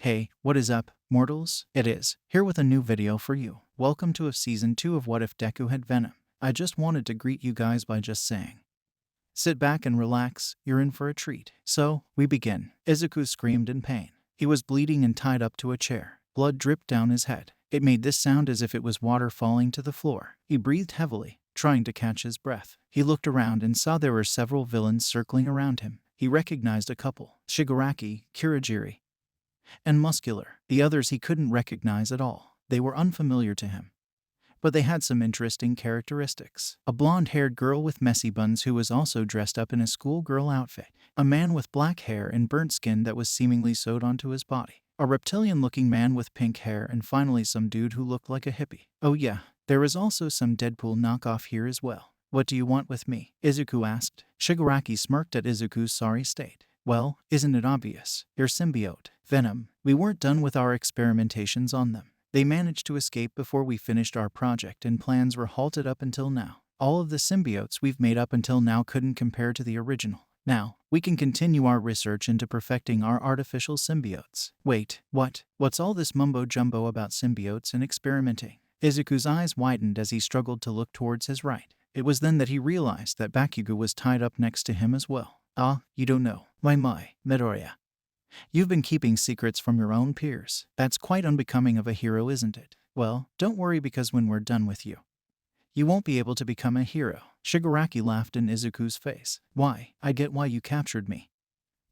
Hey, what is up, mortals? It is, here with a new video for you. Welcome to Season 2 of What If Deku Had Venom. I just wanted to greet you guys by just saying, sit back and relax, you're in for a treat. So, we begin. Izuku screamed in pain. He was bleeding and tied up to a chair. Blood dripped down his head. It made this sound as if it was water falling to the floor. He breathed heavily, trying to catch his breath. He looked around and saw there were several villains circling around him. He recognized a couple, Shigaraki, Kurogiri, and Muscular. The others he couldn't recognize at all. They were unfamiliar to him. But they had some interesting characteristics. A blonde-haired girl with messy buns who was also dressed up in a schoolgirl outfit. A man with black hair and burnt skin that was seemingly sewed onto his body. A reptilian-looking man with pink hair, and finally some dude who looked like a hippie. Oh yeah, there was also some Deadpool knockoff here as well. What do you want with me? Izuku asked. Shigaraki smirked at Izuku's sorry state. Well, isn't it obvious? Your symbiote, Venom. We weren't done with our experimentations on them. They managed to escape before we finished our project, and plans were halted up until now. All of the symbiotes we've made up until now couldn't compare to the original. Now, we can continue our research into perfecting our artificial symbiotes. Wait, what? What's all this mumbo-jumbo about symbiotes and experimenting? Izuku's eyes widened as he struggled to look towards his right. It was then that he realized that Bakugo was tied up next to him as well. Ah, you don't know. My, Midoriya. You've been keeping secrets from your own peers. That's quite unbecoming of a hero, isn't it? Well, don't worry, because when we're done with you, you won't be able to become a hero. Shigaraki laughed in Izuku's face. Why? I get why you captured me.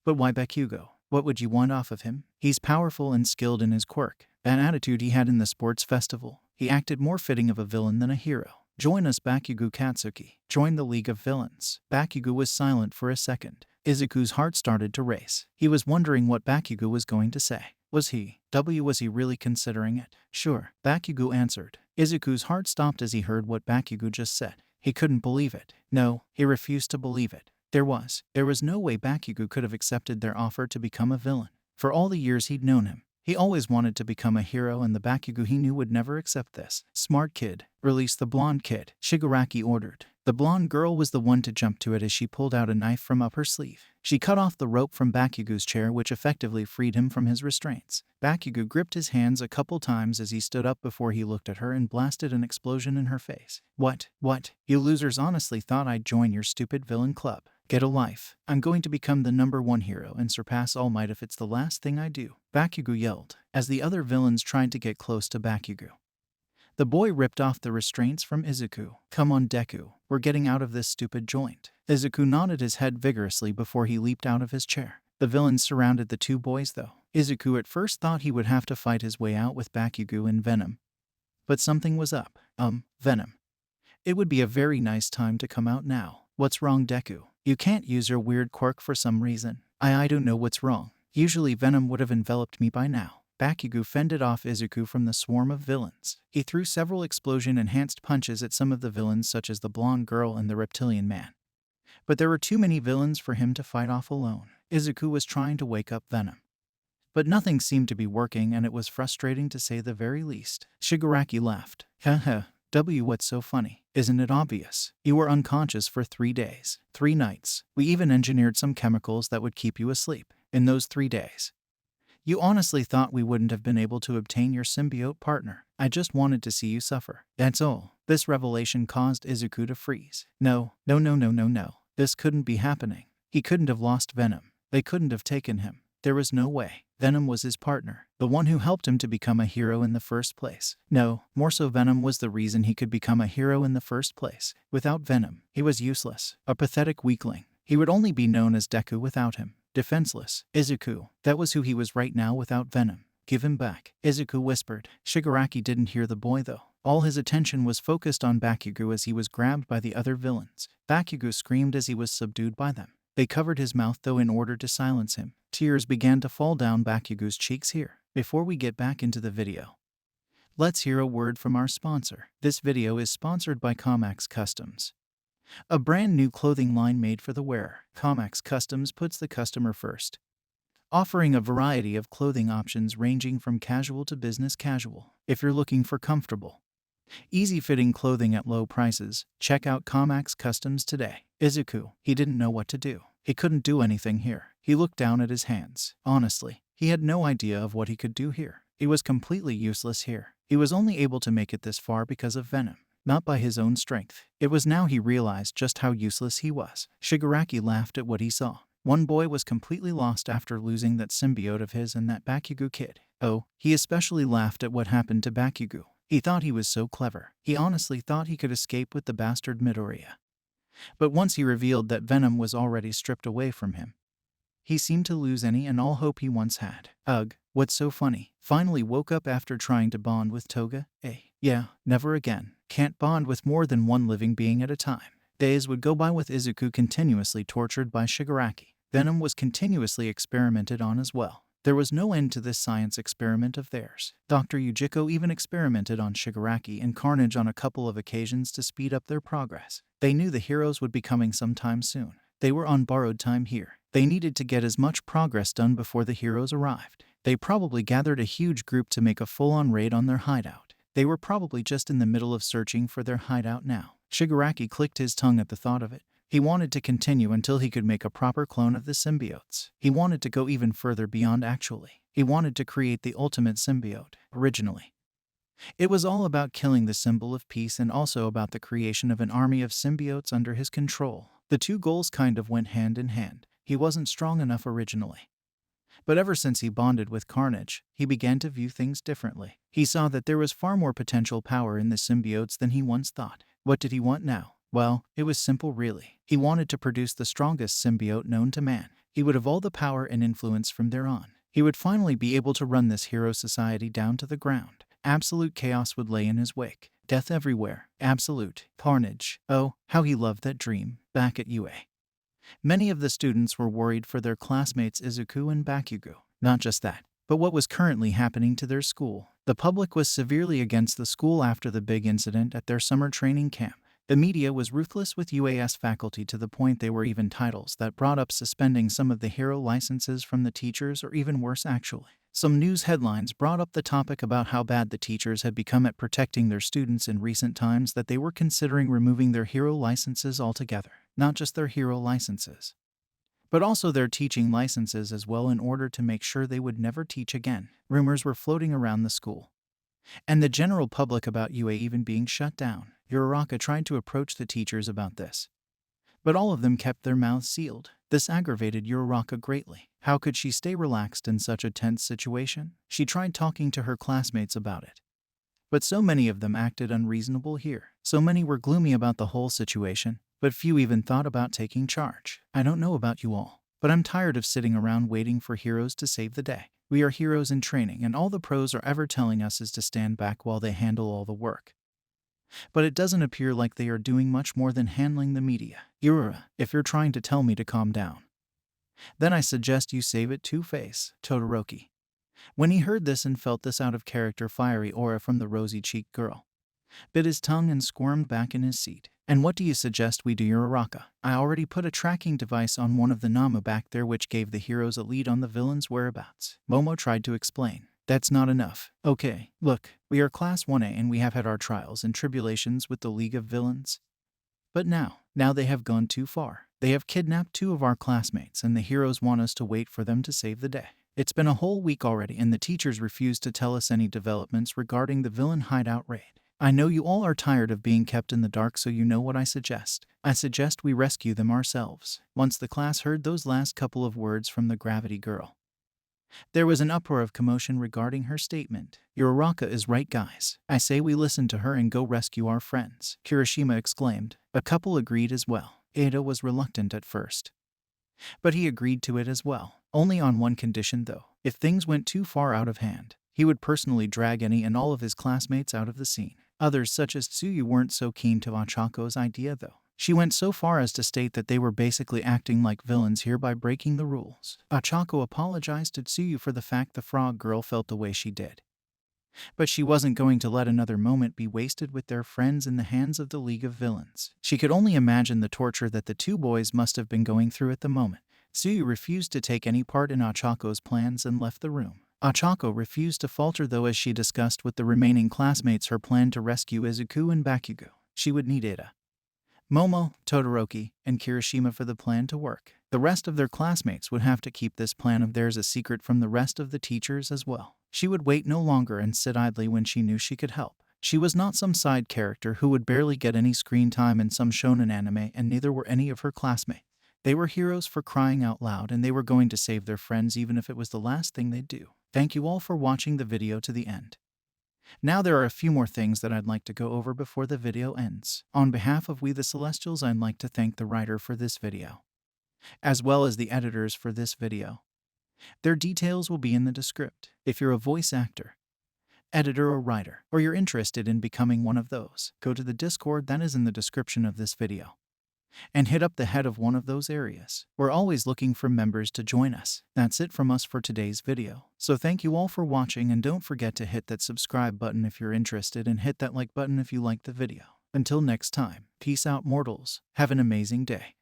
But why Bakugo? What would you want off of him? He's powerful and skilled in his quirk. That attitude he had in the sports festival. He acted more fitting of a villain than a hero. Join us, Bakugo Katsuki. Join the League of Villains. Bakugo was silent for a second. Izuku's heart started to race. He was wondering what Bakugo was going to say. Was he really considering it? Sure, Bakugo answered. Izuku's heart stopped as he heard what Bakugo just said. He couldn't believe it. No, he refused to believe it. There was no way Bakugo could have accepted their offer to become a villain. For all the years he'd known him, he always wanted to become a hero, and the Bakugo he knew would never accept this. Smart kid, release the blonde kid, Shigaraki ordered. The blonde girl was the one to jump to it as she pulled out a knife from up her sleeve. She cut off the rope from Bakugo's chair, which effectively freed him from his restraints. Bakugo gripped his hands a couple times as he stood up before he looked at her and blasted an explosion in her face. What? You losers honestly thought I'd join your stupid villain club? Get a life. I'm going to become the #1 hero and surpass All Might if it's the last thing I do, Bakugo yelled, as the other villains tried to get close to Bakugo. The boy ripped off the restraints from Izuku. Come on, Deku, we're getting out of this stupid joint. Izuku nodded his head vigorously before he leaped out of his chair. The villains surrounded the two boys though. Izuku at first thought he would have to fight his way out with Bakugo and Venom. But something was up. Venom. It would be a very nice time to come out now. What's wrong, Deku? You can't use your weird quirk for some reason. I don't know what's wrong. Usually Venom would have enveloped me by now. Bakugo fended off Izuku from the swarm of villains. He threw several explosion-enhanced punches at some of the villains, such as the blonde girl and the reptilian man. But there were too many villains for him to fight off alone. Izuku was trying to wake up Venom. But nothing seemed to be working, and it was frustrating to say the very least. Shigaraki laughed. Haha. What's so funny? Isn't it obvious? You were unconscious for 3 days, 3 nights. We even engineered some chemicals that would keep you asleep. In those 3 days, you honestly thought we wouldn't have been able to obtain your symbiote partner. I just wanted to see you suffer. That's all. This revelation caused Izuku to freeze. No. This couldn't be happening. He couldn't have lost Venom. They couldn't have taken him. There was no way. Venom was his partner, the one who helped him to become a hero in the first place. No, more so, Venom was the reason he could become a hero in the first place. Without Venom, he was useless, a pathetic weakling. He would only be known as Deku without him. Defenseless. Izuku, that was who he was right now without Venom. Give him back, Izuku whispered. Shigaraki didn't hear the boy though. All his attention was focused on Bakugo as he was grabbed by the other villains. Bakugo screamed as he was subdued by them. They covered his mouth though in order to silence him. Tears began to fall down Bakugo's cheeks here. Before we get back into the video, let's hear a word from our sponsor. This video is sponsored by Comax Customs, a brand new clothing line made for the wearer. Comax Customs puts the customer first, offering a variety of clothing options ranging from casual to business casual. If you're looking for comfortable, easy-fitting clothing at low prices, check out Comax Customs today. Izuku, he didn't know what to do. He couldn't do anything here. He looked down at his hands. Honestly, He had no idea of what he could do here. He was completely useless here. He was only able to make it this far because of Venom, not by his own strength. It was now he realized just how useless he was. Shigaraki laughed at what he saw. One boy was completely lost after losing that symbiote of his and that Bakugo kid. Oh, he especially laughed at what happened to Bakugo. He thought he was so clever. He honestly thought he could escape with the bastard Midoriya. But once he revealed that Venom was already stripped away from him, he seemed to lose any and all hope he once had. Ugh, what's so funny? Finally woke up after trying to bond with Toga? Yeah, never again. Can't bond with more than one living being at a time. Days would go by with Izuku continuously tortured by Shigaraki. Venom was continuously experimented on as well. There was no end to this science experiment of theirs. Dr. Yujiko even experimented on Shigaraki and Carnage on a couple of occasions to speed up their progress. They knew the heroes would be coming sometime soon. They were on borrowed time here. They needed to get as much progress done before the heroes arrived. They probably gathered a huge group to make a full-on raid on their hideout. They were probably just in the middle of searching for their hideout now. Shigaraki clicked his tongue at the thought of it. He wanted to continue until he could make a proper clone of the symbiotes. He wanted to go even further beyond actually. He wanted to create the ultimate symbiote, originally. It was all about killing the symbol of peace and also about the creation of an army of symbiotes under his control. The two goals kind of went hand in hand. He wasn't strong enough originally. But ever since he bonded with Carnage, he began to view things differently. He saw that there was far more potential power in the symbiotes than he once thought. What did he want now? Well, it was simple really. He wanted to produce the strongest symbiote known to man. He would have all the power and influence from there on. He would finally be able to run this hero society down to the ground. Absolute chaos would lay in his wake. Death everywhere. Absolute carnage. Oh, how he loved that dream. Back at UA. Many of the students were worried for their classmates Izuku and Bakugo. Not just that, but what was currently happening to their school. The public was severely against the school after the big incident at their summer training camp. The media was ruthless with UAS faculty to the point there were even titles that brought up suspending some of the hero licenses from the teachers, or even worse actually. Some news headlines brought up the topic about how bad the teachers had become at protecting their students in recent times that they were considering removing their hero licenses altogether. Not just their hero licenses, but also their teaching licenses as well, in order to make sure they would never teach again. Rumors were floating around the school and the general public about UA even being shut down. Uraraka tried to approach the teachers about this, but all of them kept their mouths sealed. This aggravated Uraraka greatly. How could she stay relaxed in such a tense situation? She tried talking to her classmates about it, but so many of them acted unreasonable here. So many were gloomy about the whole situation, but few even thought about taking charge. I don't know about you all, but I'm tired of sitting around waiting for heroes to save the day. We are heroes in training, and all the pros are ever telling us is to stand back while they handle all the work. But it doesn't appear like they are doing much more than handling the media. Urara, if you're trying to tell me to calm down, then I suggest you save it Two-Face. Todoroki. When he heard this and felt this out of character fiery aura from the rosy-cheeked girl, bit his tongue and squirmed back in his seat. And what do you suggest we do, Uraraka? I already put a tracking device on one of the Namu back there which gave the heroes a lead on the villain's whereabouts. Momo tried to explain. That's not enough. Okay, look, we are Class 1A and we have had our trials and tribulations with the League of Villains. But now they have gone too far. They have kidnapped 2 of our classmates and the heroes want us to wait for them to save the day. It's been a whole week already and the teachers refuse to tell us any developments regarding the villain hideout raid. I know you all are tired of being kept in the dark, so you know what I suggest. I suggest we rescue them ourselves. Once the class heard those last couple of words from the Gravity Girl, there was an uproar of commotion regarding her statement. Uraraka is right, guys. I say we listen to her and go rescue our friends, Kirishima exclaimed. A couple agreed as well. Edo was reluctant at first, but he agreed to it as well. Only on one condition though. If things went too far out of hand, he would personally drag any and all of his classmates out of the scene. Others, such as Tsuyu, weren't so keen to Achako's idea though. She went so far as to state that they were basically acting like villains here by breaking the rules. Achako apologized to Tsuyu for the fact the frog girl felt the way she did, but she wasn't going to let another moment be wasted with their friends in the hands of the League of Villains. She could only imagine the torture that the 2 boys must have been going through at the moment. Tsuyu refused to take any part in Achako's plans and left the room. Achako refused to falter though, as she discussed with the remaining classmates her plan to rescue Izuku and Bakugo. She would need Ida, Momo, Todoroki, and Kirishima for the plan to work. The rest of their classmates would have to keep this plan of theirs a secret from the rest of the teachers as well. She would wait no longer and sit idly when she knew she could help. She was not some side character who would barely get any screen time in some shonen anime, and neither were any of her classmates. They were heroes for crying out loud, and they were going to save their friends even if it was the last thing they'd do. Thank you all for watching the video to the end. Now there are a few more things that I'd like to go over before the video ends. On behalf of We the Celestials, I'd like to thank the writer for this video, as well as the editors for this video. Their details will be in the description. If you're a voice actor, editor, or writer, or you're interested in becoming one of those, go to the Discord that is in the description of this video and hit up the head of one of those areas. We're always looking for members to join us. That's it from us for today's video. So thank you all for watching, and don't forget to hit that subscribe button if you're interested, and hit that like button if you liked the video. Until next time, peace out mortals, have an amazing day.